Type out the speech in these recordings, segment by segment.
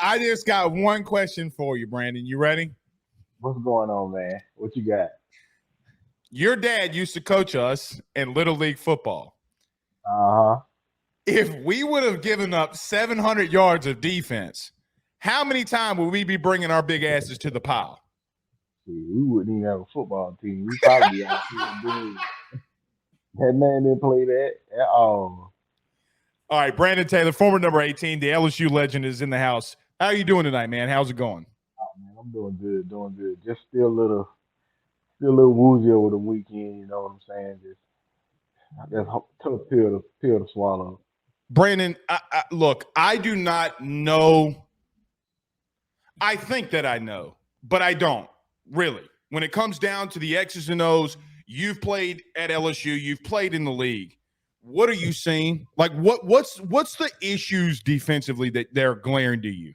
I just got one question for you, Brandon. You ready? What's going on, man? What you got? Your dad used to coach us in Little League football. Uh-huh. If we would have given up 700 yards of defense, how many times would we be bringing our big asses to the pile? See, we wouldn't even have a football team. We'd probably be out here doing that man didn't play that at all. All right, Brandon Taylor, former number 18, the LSU legend, is in the house. How are you doing tonight, man? How's it going? Oh, man, I'm doing good, doing good. Just still a little woozy over the weekend, you know what I'm saying? Just tough pill to swallow. Brandon, look, I do not know. I think that I know, but I don't really. When it comes down to the X's and O's, you've played at LSU, you've played in the league. What are you seeing? Like, what's the issues defensively that they're glaring to you?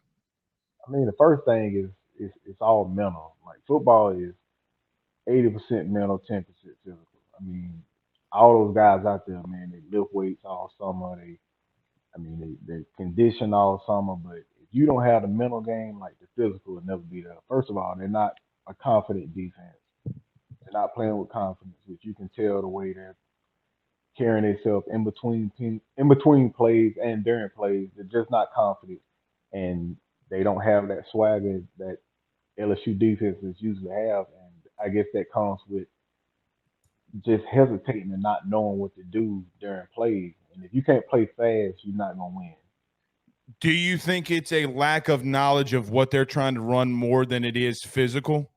I mean, the first thing is it's all mental. Like football is 80% mental, 10% physical. I mean, all those guys out there, man, they lift weights all summer. They condition all summer, but if you don't have the mental game, like the physical will never be there. First of all, they're not a confident defense. They're not playing with confidence, which you can tell the way they're carrying themselves in between plays and during plays. They're just not confident, and they don't have that swagger that LSU defenses usually have. And I guess that comes with just hesitating and not knowing what to do during plays. And if you can't play fast, you're not gonna win. Do you think it's a lack of knowledge of what they're trying to run more than it is physical?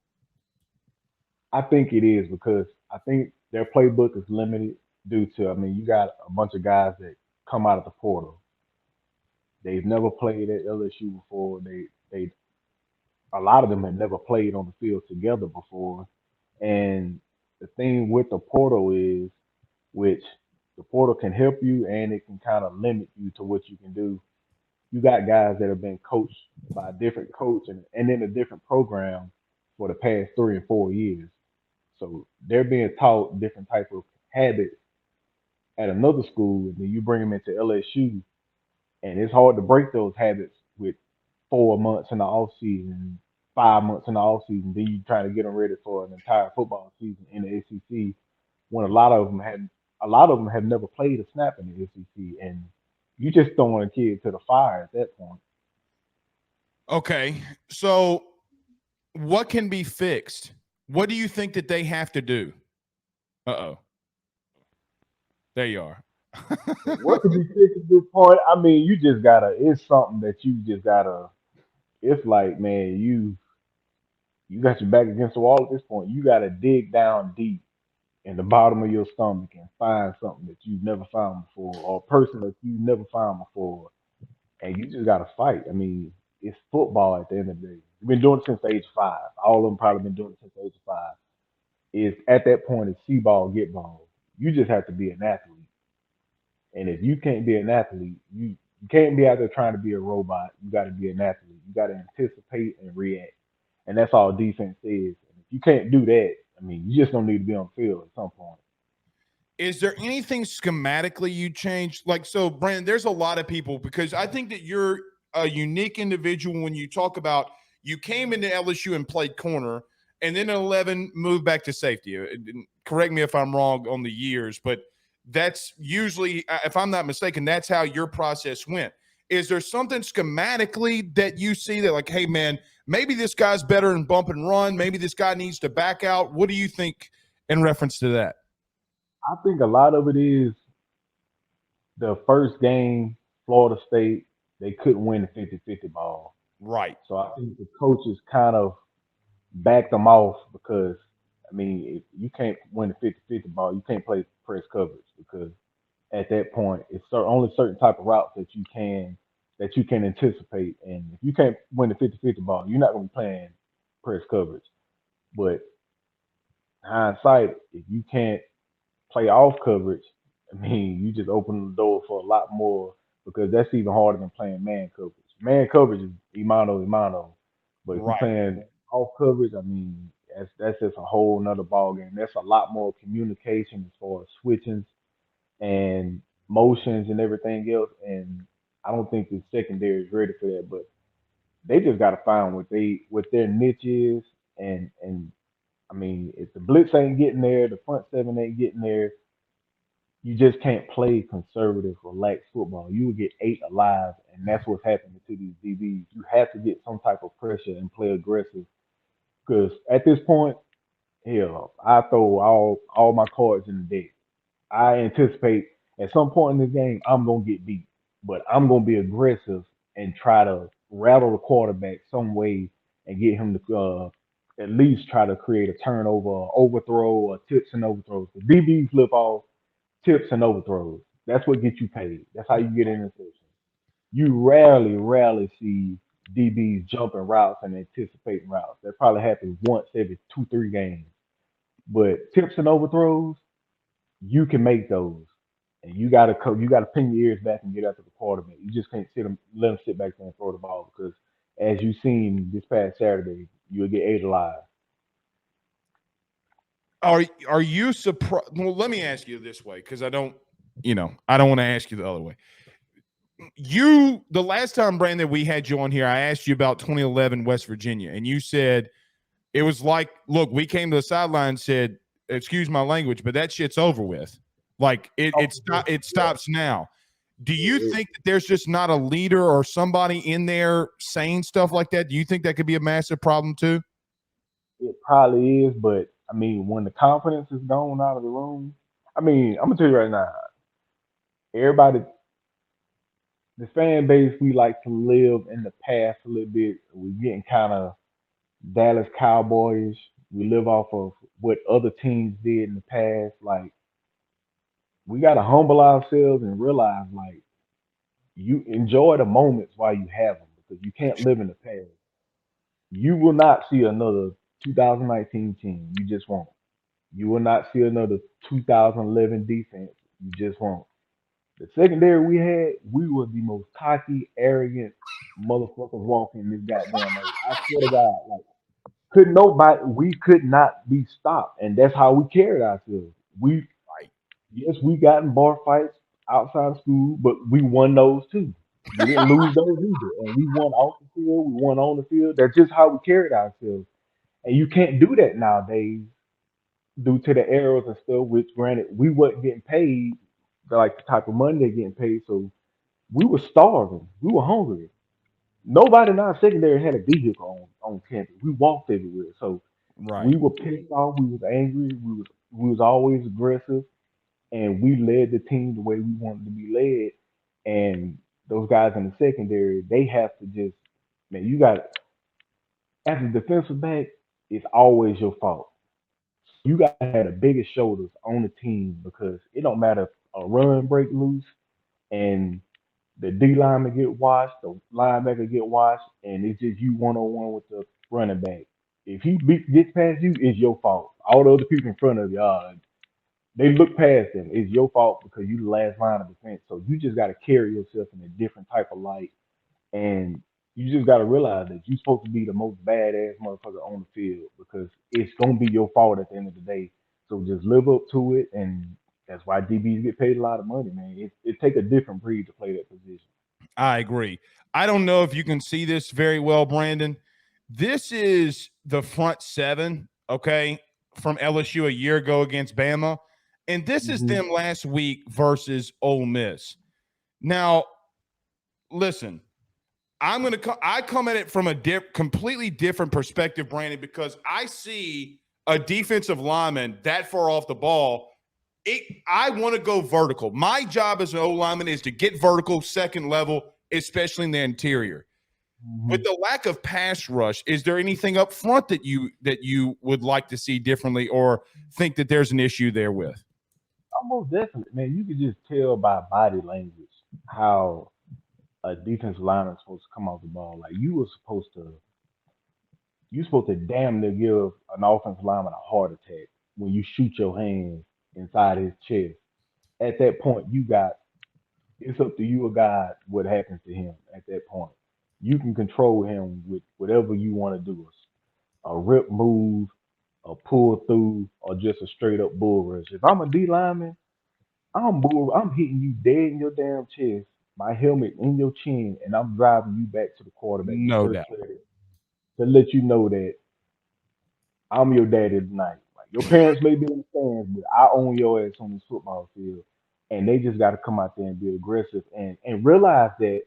I think it is because I think their playbook is limited due to, I mean, you got a bunch of guys that come out of the portal. They've never played at LSU before. They a lot of them have never played on the field together before. And the thing with the portal is, which the portal can help you and it can kind of limit you to what you can do. You got guys that have been coached by a different coach and in a different program for the past 3 and 4 years. So they're being taught different type of habits at another school, and then you bring them into LSU, and it's hard to break those habits with 4 months in the off season, 5 months in the off season. Then you try to get them ready for an entire football season in the SEC when a lot of them have never played a snap in the SEC, and you just throwing a kid to the fire at that point. Okay, so what can be fixed? What do you think that they have to do? Uh-oh. There you are. What could be fixed at this point? I mean, you just gotta. It's something that you just gotta. It's like, man, you got your back against the wall at this point. You gotta dig down deep in the bottom of your stomach and find something that you've never found before, or a person that you've never found before, and you just gotta fight. I mean, it's football at the end of the day. We've been doing it since the age of 5. All of them probably been doing it since the age of 5. Is at that point, it's see ball, get ball. You just have to be an athlete. And if you can't be an athlete, you can't be out there trying to be a robot. You got to be an athlete. You got to anticipate and react. And that's all defense is. And if you can't do that, I mean, you just don't need to be on the field at some point. Is there anything schematically you changed? Like, so, Brandon, there's a lot of people because I think that you're a unique individual when you talk about you came into LSU and played corner, and then at 11 moved back to safety. Correct me if I'm wrong on the years, but that's usually, if I'm not mistaken, that's how your process went. Is there something schematically that you see that, like, hey, man, maybe this guy's better in bump and run. Maybe this guy needs to back out. What do you think in reference to that? I think a lot of it is the first game, Florida State, they couldn't win the 50-50 ball. Right. So I think the coaches kind of backed them off because, I mean, if you can't win the 50-50 ball, you can't play press coverage because at that point, it's only certain type of routes that you can anticipate. And if you can't win the 50-50 ball, you're not going to be playing press coverage. But hindsight, if you can't play off coverage, I mean, you just open the door for a lot more because that's even harder than playing man coverage. Man coverage is imano. But if you're Right. playing off coverage, I mean, that's just a whole nother ball game. That's a lot more communication as far as switching and motions and everything else. And I don't think the secondary is ready for that. But They just got to find what their niche is, and I mean, if the blitz ain't getting there, the front seven ain't getting there, you just can't play conservative, relaxed football. You will get ate alive, and that's what's happening to these DBs. You have to get some type of pressure and play aggressive because at this point, hell, I throw all my cards in the deck. I anticipate at some point in this game I'm gonna get beat, but I'm gonna be aggressive and try to rattle the quarterback some way and get him to at least try to create a turnover, or overthrow, or tips and overthrows. The DBs flip off tips and overthrows. That's what gets you paid. That's how you get interceptions. You rarely see DBs jumping routes and anticipating routes. That probably happens once every 2, 3 games. But tips and overthrows, you can make those, and you gotta pin your ears back and get after the quarterback. You just can't let him sit back there and throw the ball because, as you seen this past Saturday, you'll get ate alive. Are you surprised? Well, let me ask you this way because I don't want to ask you the other way. The last time, Brandon, we had you on here, I asked you about 2011 West Virginia, and you said it was like, look, we came to the sideline and said, excuse my language, but that shit's over with. Like Oh, it yeah, stops now. Do you it, think that there's just not a leader or somebody in there saying stuff like that? Do you think that could be a massive problem too? it probably is, but I mean, when the confidence is gone out of the room, I mean, I'm gonna tell you right now, everybody, the fan base, we like to live in the past a little bit. We're getting kind of Dallas Cowboys. We live off of what other teams did in the past. Like, we gotta humble ourselves and realize, like, you enjoy the moments while you have them because you can't live in the past. You will not see another 2019 team. You just won't. You will not see another 2011 defense. You just won't. The secondary we had, we were the most cocky, arrogant motherfuckers walking this goddamn earth. I swear to God, like, we could not be stopped, and that's how we carried ourselves. We Yes, we got in bar fights outside of school, but we won those too. We didn't lose those either, and we won off the field. We won on the field. That's just how we carried ourselves, and you can't do that nowadays due to the errors and stuff. Which, granted, we wasn't getting paid like the type of money they're getting paid, so we were starving. We were hungry. Nobody in our secondary had a vehicle on campus. We walked everywhere, so we Right. were pissed off. We was angry. We was always aggressive, and we led the team the way we wanted to be led. And those guys in the secondary, they have to just, man, you got, as a defensive back, it's always your fault. So you got to have the biggest shoulders on the team because it don't matter if a run break loose and the D lineman get washed, the linebacker get washed, and it's just you 1-on-one with the running back. If gets past you, it's your fault. All the other people in front of you, they look past them. It's your fault because you the last line of defense. So you just got to carry yourself in a different type of light, and you just got to realize that you're supposed to be the most badass motherfucker on the field because it's gonna be your fault at the end of the day. So just live up to it, and that's why DBs get paid a lot of money, man. It take a different breed to play that position. I agree. I don't know if you can see this very well, Brandon. This is the front seven, okay, from LSU a year ago against Bama. And this is Hmm. them last week versus Ole Miss. Now, listen, I come at it from a completely different perspective, Brandon, because I see a defensive lineman that far off the ball. I want to go vertical. My job as an O lineman is to get vertical, second level, especially in the interior. With Hmm. the lack of pass rush, is there anything up front that you would like to see differently, or think that there's an issue there with? Almost definitely, man. You could just tell by body language how a defensive lineman is supposed to come off the ball. Like you supposed to damn near give an offensive lineman a heart attack when you shoot your hands inside his chest. At that point, it's up to you or God what happens to him at that point. You can control him with whatever you want to do. A rip move, a pull through, or just a straight up bull rush. If I'm a D lineman, I'm hitting you dead in your damn chest my helmet in your chin, and I'm driving you back to the quarterback, the No first doubt. player, to let you know that I'm your daddy tonight. Like your parents may be in the stands, but I own your ass on this football field. And they just got to come out there and be aggressive and realize that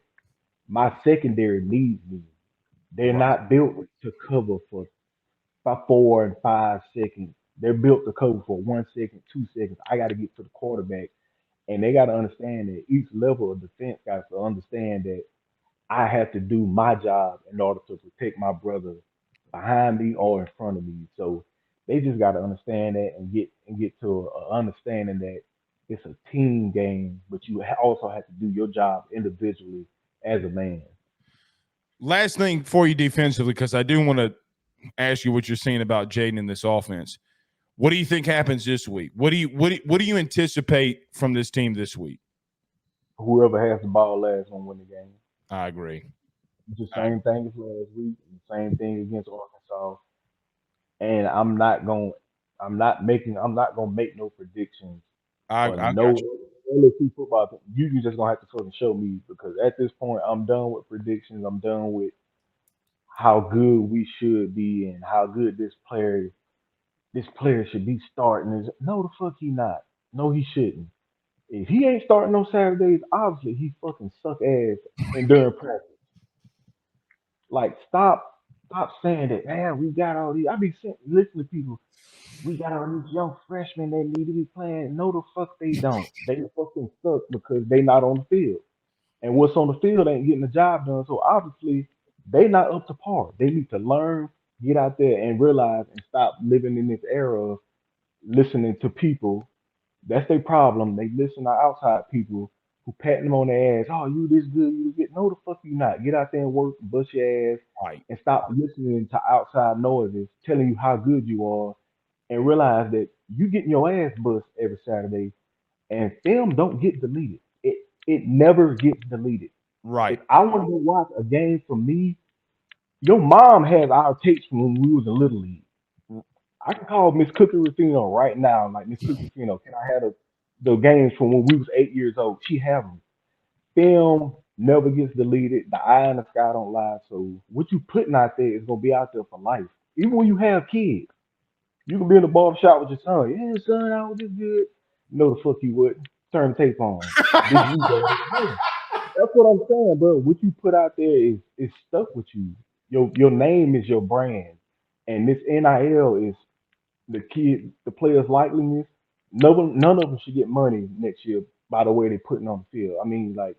my secondary needs me. They're Right. not built to cover for 4 and 5 seconds. They're built to cover for 1 second, 2 seconds. I got to get to the quarterback, and they got to understand that each level of defense got to understand that I have to do my job in order to protect my brother behind me or in front of me. So they just got to understand that and get to a understanding that it's a team game, but you also have to do your job individually as a man. Last thing for you defensively, because I do want to ask you what you're seeing about Jayden in this offense. What do you think happens this week? What do you anticipate from this team this week? Whoever has the ball last gonna win the game. I agree. It's the I same thing as last week, and the same thing against Arkansas. And I'm not gonna make no predictions for I no got LSU football team. You just gonna have to fucking show me because at this point I'm done with predictions. I'm done with how good we should be and how good this player should be starting. Is no the fuck he not. No he shouldn't. If he ain't starting on Saturdays, obviously he fucking suck ass and during practice. Like stop saying that, man, we got all these. I be saying, listen to people. We got all these young freshmen that need to be playing. No, the fuck they don't. They fucking suck because they not on the field. And what's on the field ain't getting the job done. So obviously they not up to par. They need to learn, get out there and realize and stop living in this era of listening to people. That's their problem. They listen to outside people who patting them on the ass. Oh, you this good, you get no the fuck you not. Get out there and work, bust your ass, right. and stop listening to outside noises telling you how good you are and realize that you getting your ass bust every Saturday and film don't get deleted. It never gets deleted. If Right. I want to go watch a game from me, your mom has our tapes from when we was in Little League. I can call Miss Cookie Rufino right now, like Miss Cookie Rufino, can I have the games from when we was 8 years old? She have them. Film never gets deleted. The eye in the sky don't lie. So what you putting out there is gonna be out there for life. Even when you have kids. You can be in the barber shop with your son. Yeah, son, I was just good. No, the fuck you wouldn't. Turn the tape on. This you, daddy. No, that's what I'm saying, bro. What you put out there is stuck with you. Your name is your brand, and this NIL is the players' likeliness. None of them should get money next year by the way they're putting on the field. I mean, like,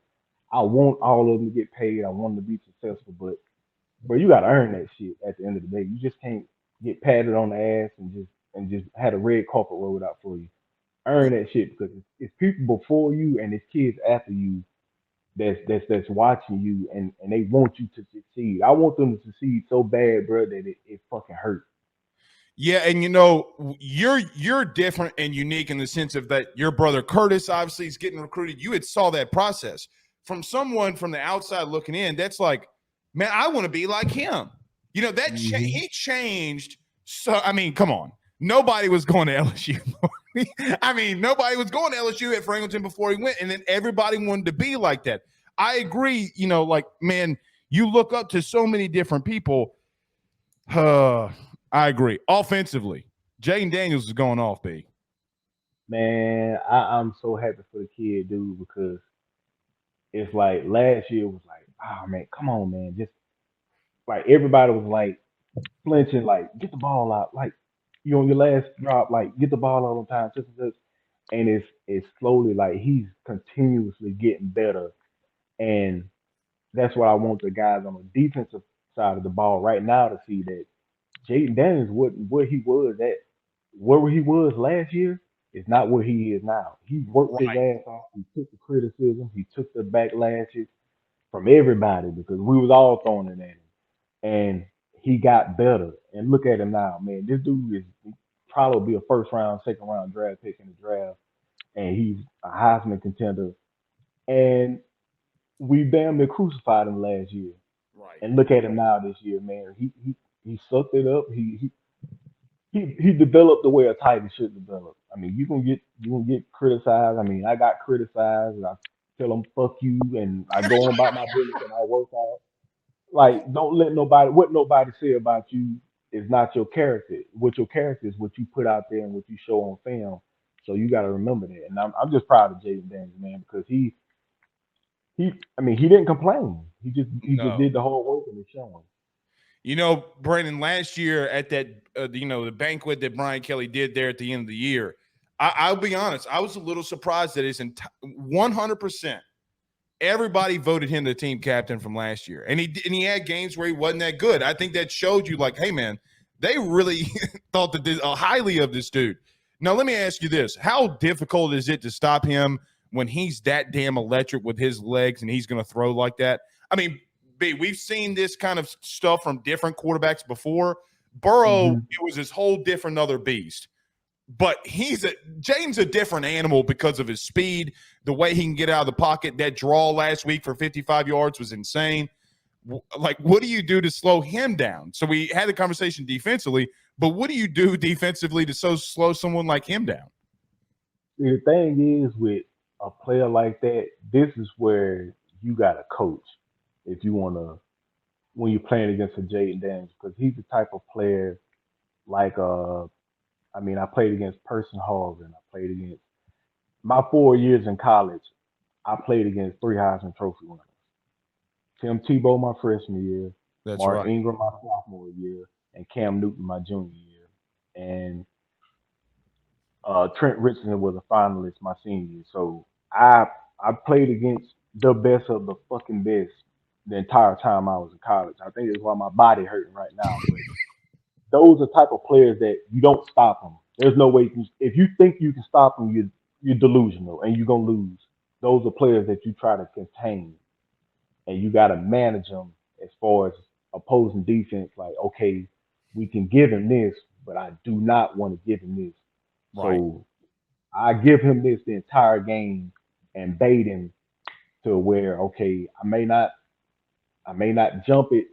I want all of them to get paid. I want them to be successful, but you got to earn that shit at the end of the day. You just can't get patted on the ass and just had a red carpet rolled out for you. Earn that shit because it's people before you and it's kids after you that's watching you and they want you to succeed. I want them to succeed so bad, bro, that it fucking hurts. Yeah, and you're different and unique in the sense of that your brother Curtis obviously is getting recruited. You had saw that process from someone from the outside looking in. That's like, man, I want to be like him. Hmm. He changed. So I mean, come on, nobody was going to LSU. I mean, nobody was going to LSU at Franklinton before he went, and then everybody wanted to be like that. I agree. Like man, you look up to so many different people. I agree. Offensively, Jayden Daniels is going off, B. Man, I'm so happy for the kid, dude, because it's like last year was like, oh man, come on, man, just like everybody was like flinching, like get the ball out, like you on your last drop, like get the ball out on time, such and such. And it's slowly like he's continuously getting better, and that's what I want the guys on the defensive side of the ball right now to see that Jayden Daniels what he was at where he was last year is not where he is now. He worked his Right. ass off. He took the criticism. He took the backlashes from everybody because we was all throwing it at him, and he got better. And look at him now, man. This dude is probably be a first round, second round draft pick in the draft, and he's a Heisman contender. And we damn near crucified him last year. Right. And look at him now this year, man. He sucked it up. He developed the way a Titan should develop. I mean, you can get criticized. I mean, I got criticized. tell them fuck you, and I go on about my business and I work out. Like, don't let nobody what nobody say about you is not your character. What your character is what you put out there and what you show on film. So you got to remember that. And I'm just proud of Jayden Daniels, man, because I mean, he didn't complain. He just No. did the whole work and it's showing. You know, Brandon, last year at that, the banquet that Brian Kelly did there at the end of the year, I'll be honest, I was a little surprised that 100%. Everybody voted him the team captain from last year, and he had games where he wasn't that good. I think that showed you, like, hey man, they really thought that highly of this dude. Now let me ask you this: how difficult is it to stop him when he's that damn electric with his legs and he's going to throw like that? I mean, B, we've seen this kind of stuff from different quarterbacks before. Burrow, Hmm. it was this whole different other beast. But James a different animal because of his speed, the way he can get out of the pocket. That draw last week for 55 yards was insane. Like, what do you do to slow him down? So we had the conversation defensively, but what do you do defensively to slow someone like him down? See, the thing is with a player like that, this is where you got to coach if you want to when you're playing against a Jayden Daniels because he's the type of player like I mean I played against Person Hall and I played against my 4 years in college. I played against three Heisman Trophy winners. Tim Tebow my freshman year, That's Mark right. Ingram my sophomore year, and Cam Newton my junior year. And Trent Richardson was a finalist my senior year. So I played against the best of the fucking best the entire time I was in college. I think it's why my body hurting right now. But those are type of players that you don't stop them. There's no way if you think you can stop them, you're delusional and you're gonna lose. Those are players that you try to contain and you got to manage them as far as opposing defense. Like, okay, we can give him this, but I do not want to give him this. Right. So I give him this the entire game and bait him to where okay, I may not jump it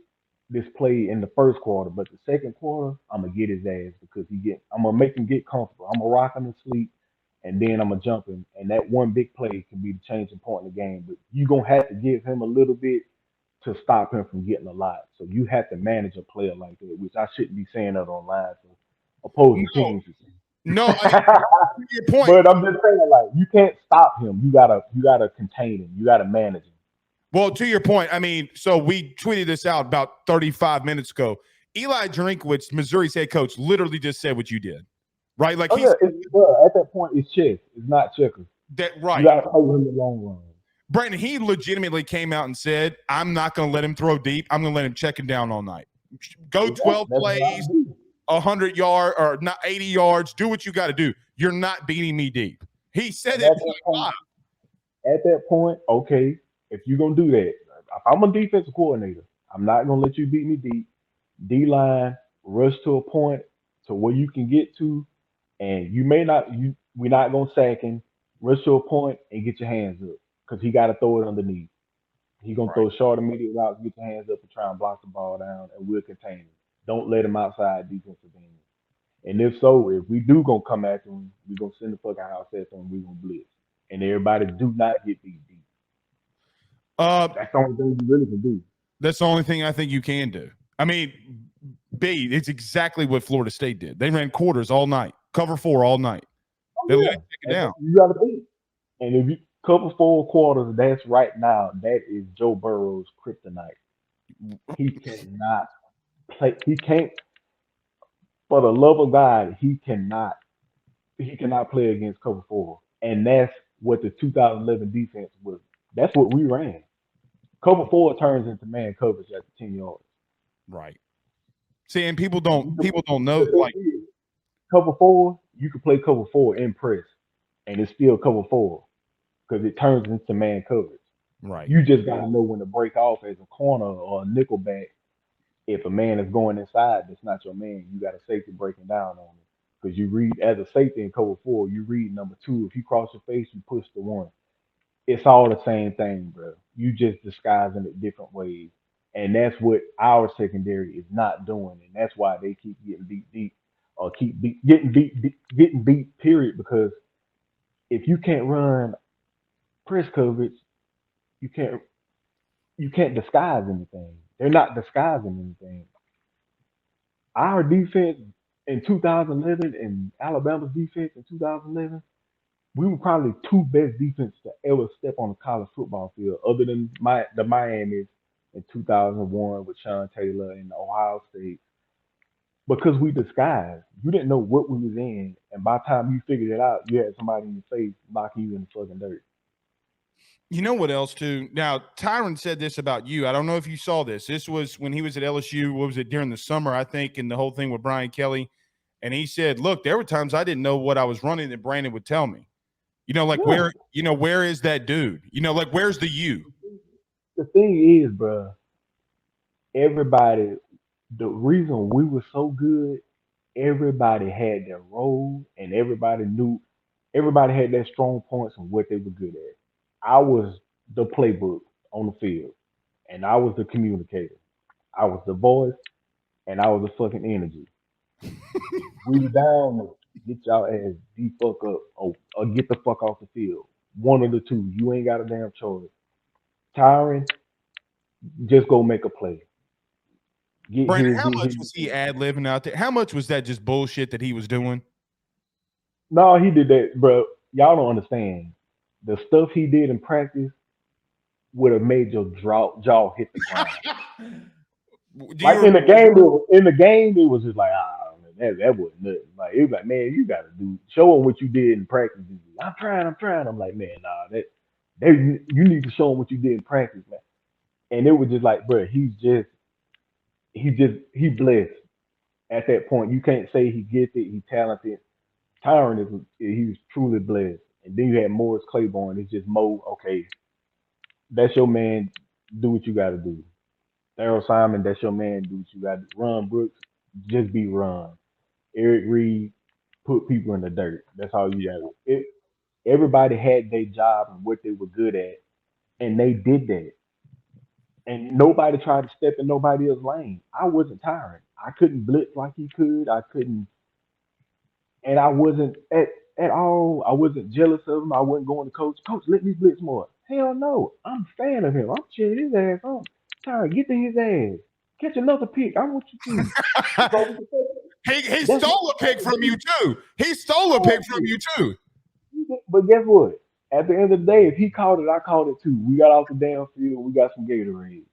this play in the first quarter, but the second quarter I'm gonna get his ass because I'm gonna make him get comfortable. I'm gonna rock him to sleep, and then I'm gonna jump him, and that one big play can be the changing point in the game. But you are gonna have to give him a little bit to stop him from getting a lot. So you have to manage a player like that, which I shouldn't be saying that online. So opposing No, teams. no. I mean, to your point. But I'm just saying, like, you can't stop him. You gotta contain him. You gotta manage him. Well, to your point, I mean, so we tweeted this out about 35 minutes ago. Eli Drinkwitz, Missouri's head coach, literally just said what you did, right? Like Oh he's yeah, bro, at that point it's chess. It's not checkers. that You right. gotta play him the long run. Brandon, he legitimately came out and said, I'm not going to let him throw deep. I'm going to let him check him down all night. Go Exactly. 12 That's what I plays, do. 100 yards or not 80 yards. Do what you got to do. You're not beating me deep. He said And it point five. at that point, okay, if you're gonna do that, if I'm a defensive coordinator, I'm not gonna let you beat me deep. D line, rush to a point to where you can get to, and you may not you we're not gonna sack him, rush to a point and get your hands up. Because he gotta throw it underneath. He gonna Right. throw short intermediate routes, get your hands up and try and block the ball down, and we'll contain him. Don't let him outside defensive end. And if so, if we do gonna come after him, we gonna send the fucking house at him. We gonna blitz, and everybody do not get beat deep. Uh, That's the only thing you really can do. that's the only thing I think you can do. I mean, B, it's exactly what Florida State did. They ran quarters all night, cover four all night. They Oh let yeah, it take it and down. you gotta beat. And if you cover 4 quarters, that's right now. That is Joe Burrow's kryptonite. He cannot play. He can't. For the love of God, he cannot. He cannot play against cover four. And that's what the 2011 defense was. That's what we ran. Cover four turns into man coverage at the 10 yards. Right. See, and people And don't people don't know the thing like is, cover four, you can play cover four in press, and it's still cover four because it turns into man coverage. right. You just got to know when to break off as a corner or a nickel back. If a man is going inside, that's not your man. You got a safety breaking down on him. Because you read, as a safety in cover four, you read number two. If you cross your face, you push the one. It's all the same thing, bro. You just disguising it different ways. And that's what our secondary is not doing. And that's why they keep getting beat deep or getting beat, period. Because if you can't run press coverage, You can't disguise anything. They're not disguising anything. Our defense in 2011 and Alabama's defense in 2011, we were probably two best defense to ever step on a college football field, other than the Miami's in 2001 with Sean Taylor and Ohio State, because we disguised. You didn't know what we was in, and by the time you figured it out, you had somebody in your face knocking you in the fucking dirt. You know what else too? Now, Tyron said this about you. I don't know if you saw this. This was when he was at LSU. What was it, during the summer, I think, and the whole thing with Brian Kelly. And he said, "Look, there were times I didn't know what I was running, and Brandon would tell me. Like Yeah. where is that dude? Like where's the you? The thing is, bro, everybody, the reason we were so good, everybody had their role, and everybody had their strong points and what they were good at. I was the playbook on the field, and I was the communicator. I was the voice, and I was the fucking energy. We were down, get y'all ass the fuck up, or get the fuck off the field. One of the two. You ain't got a damn choice. Tyron, just go make a play. Get Brandon, his, how get much his. was he ad libbing out there? How much was that just bullshit that he was doing? No, he did that, bro. Y'all don't understand. The stuff he did in practice would have made your jaw hit the ground. Do Like you in the game, it was just like, man, that was nothing. Like it was like, man, you gotta show him what you did in practice. I'm trying, I'm trying. I'm like, man, nah, they you need to show him what you did in practice, man. And it was just like, bro, he blessed at that point. You can't say he gifted, he talented. Tyron is he was truly blessed. And then you had Morris Claiborne. It's just Mo. Okay, that's your man. Do what you got to do. Daryl Simon, that's your man. Do what you got to do. Ron Brooks, just be Ron. Eric Reed, put people in the dirt. That's all you got to do. Everybody had their job and what they were good at, and they did that. And nobody tried to step in nobody else's lane. I wasn't tiring. I couldn't blitz like he could. I couldn't, and I wasn't at all. I wasn't jealous of him. I wasn't going to coach. Coach, let me blitz more. Hell no. I'm a fan of him. I'm cheering his ass on. Tired. Get to his ass. Catch another pick. I want you to. So we can he that's stole a pick from you too. He stole a pick from you too. but guess what? At the end of the day, if he called it, I called it too. We got off the damn field. We got some Gatorade.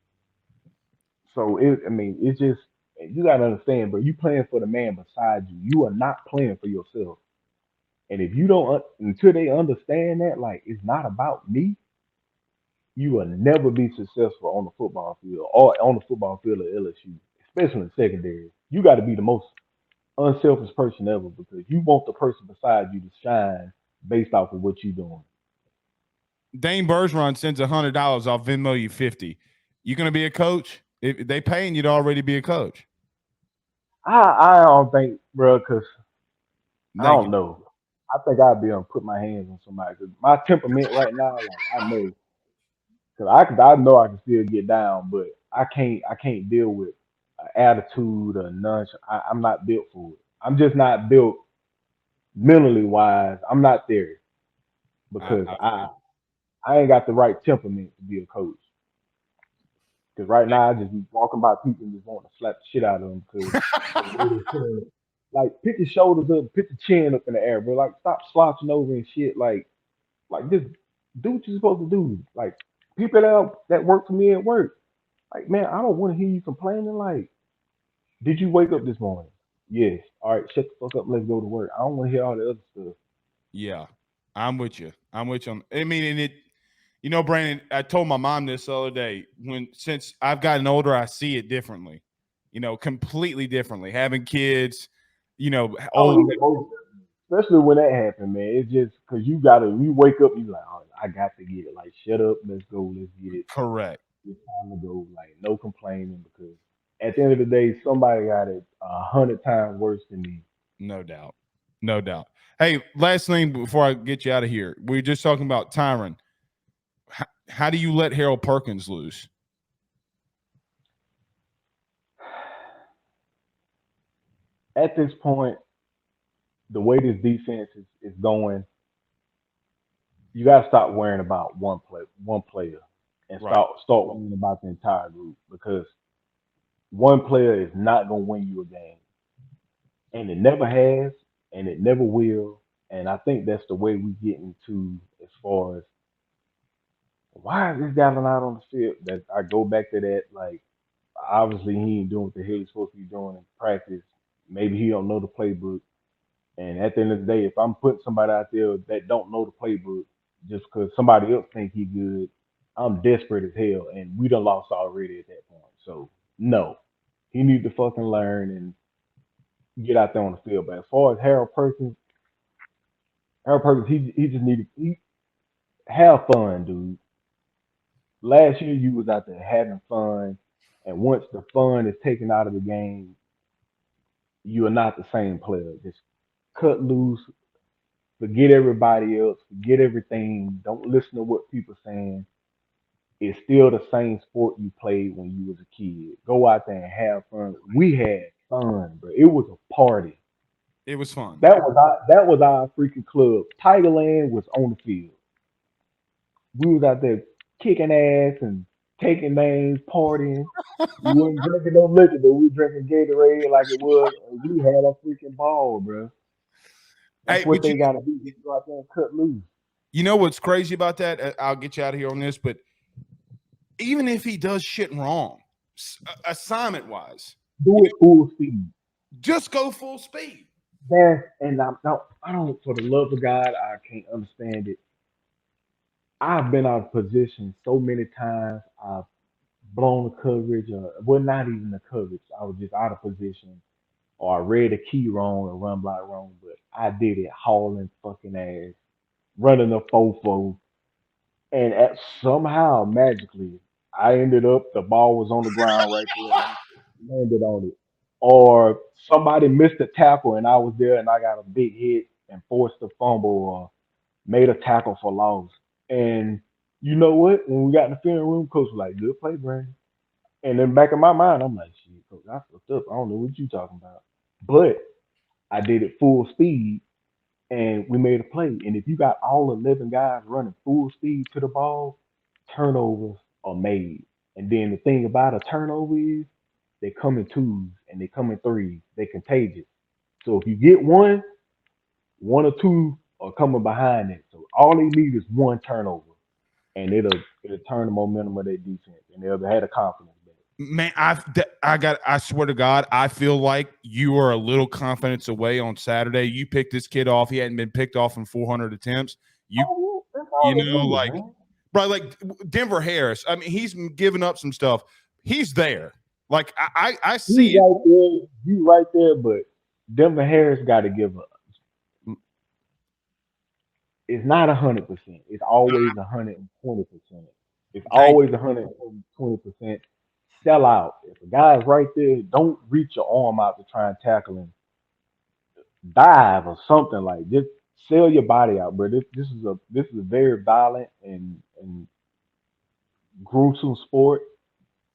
So I mean, it's just you gotta understand, bro. You playing for the man beside you. You are not playing for yourself. And if you don't, until they understand that, like it's not about me, you will never be successful on the football field or on the football field at LSU, especially in secondary. You got to be the most unselfish person ever because you want the person beside you to shine based off of what you're doing. Dane Bergeron sends $100. I'll Venmo you 50. You gonna be a coach? If they paying you to already be a coach. I don't think, bro, because I Thank don't you. know. I think I'd be able to put my hands on somebody. Cause my temperament right now, like I know, cause I know I can still get down, but I can't deal with an attitude or none. I'm not built for it. I'm just not built mentally wise. I'm not there because I I ain't got the right temperament to be a coach. Because right now I just be walking by people and just want to slap the shit out of them because of the way they're feeling. Like put your shoulders up, put your chin up in the air, bro. Like stop slouching over and shit. Like just do what you're supposed to do. Like people that work for me at work. Like man, I don't want to hear you complaining. Like, did you wake up this morning? Yes. All right, shut the fuck up. Let's go to work. I don't want to hear all the other stuff. Yeah, I'm with you. I'm with you. I mean, and Brandon, I told my mom this the other day. Since I've gotten older, I see it differently. Completely differently. Having kids, Oh old. yeah, especially when that happened, man. It's just because you wake up, you like, oh, I got to get it. Like, shut up, let's go, let's get it. Correct. It's time to go. Like, no complaining because at the end of the day, somebody got it 100 times worse than me. No doubt. No doubt. Hey, last thing before I get you out of here, we were just talking about Tyron. How do you let Harold Perkins lose? At this point, the way this defense is going, you got to stop worrying about one player. and Right. start worrying about the entire group because one player is not gonna win you a game, and it never has, and it never will. And I think that's the way we get into as far as why is this guy not on the field? That I go back to that like obviously he ain't doing what the hell he's supposed to be doing in practice. Maybe he don't know the playbook. And at the end of the day, if I'm putting somebody out there that don't know the playbook just because somebody else think he good, I'm desperate as hell, and we done lost already at that point. So no, he need to fucking learn and get out there on the field. But as far as Harold Perkins, he just need to have fun, dude. Last year you was out there having fun, and once the fun is taken out of the game, you are not the same player. Just cut loose, forget everybody else, forget everything. Don't listen to what people saying. It's still the same sport you played when you was a kid. Go out there and have fun. We had fun, bro. It was a party. It was fun. That was our freaking club. Tigerland was on the field. We was out there kicking ass and taking names, partying. We wasn't drinking no liquor, but we drinking Gatorade like it was. And we had a freaking ball, bro. That's Hey, what but they gotta do. Just go out there and cut loose. you know what's crazy about that? I'll get you out of here on this, but even if he does shit wrong, assignment wise, Do it full speed. just go full speed. And I don't, for the love of God, I can't understand it. I've been out of position so many times. I've blown the coverage, well, not even the coverage. I was just out of position, or I read a key wrong or run block wrong. But I did it hauling fucking ass, running a fofo, and somehow magically I ended up the ball was on the ground right there and I landed on it. Or somebody missed a tackle and I was there and I got a big hit and forced a fumble or made a tackle for loss. And you know what? When we got in the film room, coach was like, "Good play, Brandon." And then back in my mind, I'm like, "Shit, coach, I fucked up. I don't know what you talking about." But I did it full speed and we made a play. And if you got all 11 guys running full speed to the ball, turnovers are made. And then the thing about a turnover is they come in twos and they come in threes. They contagious. So if you get one or two are coming behind it. So all they need is one turnover, and it'll turn the momentum of their defense, and they'll have the confidence back. Man, I swear to God, I feel like you are a little confidence away on Saturday. You picked this kid off. He hadn't been picked off in 400 attempts. You Oh, yeah, that's you all it know, is, like man. bro, like Denver Harris. I mean, he's given up some stuff. He's there. Like I He see it. right there, you right there, but Denver Harris got to give up. It's not 100%. It's always 120%. It's Thank always 120%. Sell out. If a guy's right there, don't reach your arm out to try and tackle him. Dive or something like just sell your body out, bro. This is a very violent and gruesome sport,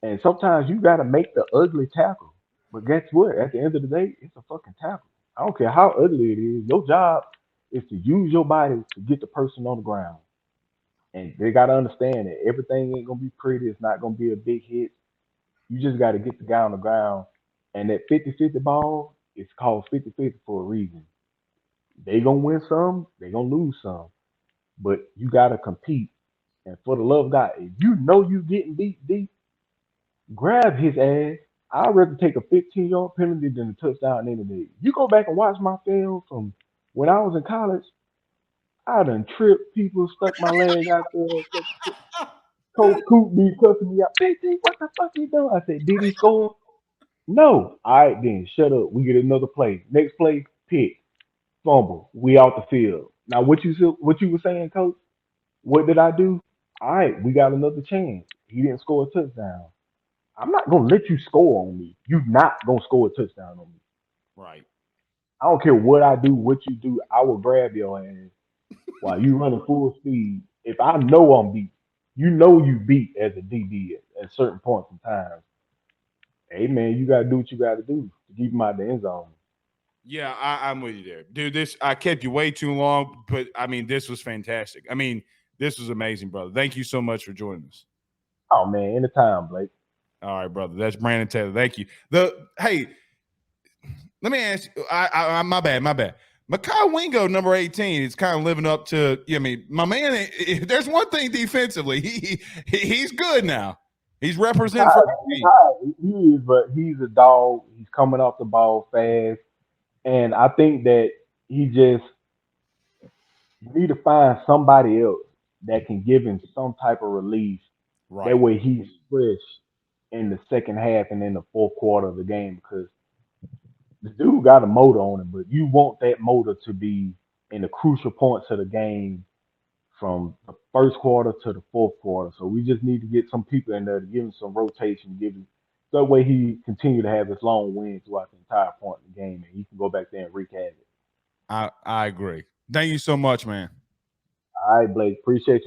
and sometimes you got to make the ugly tackle. But guess what? At the end of the day, it's a fucking tackle. I don't care how ugly it is. Your job is to use your body to get the person on the ground. And they got to understand that everything ain't going to be pretty. It's not going to be a big hit. You just got to get the guy on the ground. And that 50-50 ball is called 50-50 for a reason. They going to win some, they going to lose some. But you got to compete. And for the love of God, if you know you getting beat deep, grab his ass. I'd rather take a 15-yard penalty than a touchdown any day. You go back and watch my film from when I was in college, I done tripped people, stuck my leg out there. Coach Coop be cussing me out. BT, what the fuck you doing? I said, did he score? No. All right, then shut up. We get another play. Next play, pick, fumble. We out the field. Now, what you were saying, Coach? What did I do? All right, we got another chance. He didn't score a touchdown. I'm not gonna let you score on me. You not gonna score a touchdown on me. right. I don't care what I do, what you do. I will grab your ass while you running full speed. If I know I'm beat, you know you beat as a DB at certain points in time. Hey man, you gotta do what you gotta do to keep him out the end zone. Yeah, I'm with you there, dude. This I kept you way too long, but I mean, this was fantastic. I mean, this was amazing, brother. Thank you so much for joining us. Oh man, anytime, Blake. All right, brother. That's Brandon Taylor. Thank you. Hey, let me ask you. My bad. Makai Wingo, number 18, is kind of living up to. I mean, my man. There's one thing defensively. He's good now. He's representing for the team. He is, but he's a dog. He's coming off the ball fast, and I think that he just need to find somebody else that can give him some type of release. That Right. way, he's fresh in the second half and in the fourth quarter of the game because the dude got a motor on him, but you want that motor to be in the crucial points of the game from the first quarter to the fourth quarter. So we just need to get some people in there to give him some rotation, give him that way he continue to have his long win throughout the entire point of the game, and he can go back there and wreak havoc. I agree. Thank you so much, man. All right, Blake, appreciate you.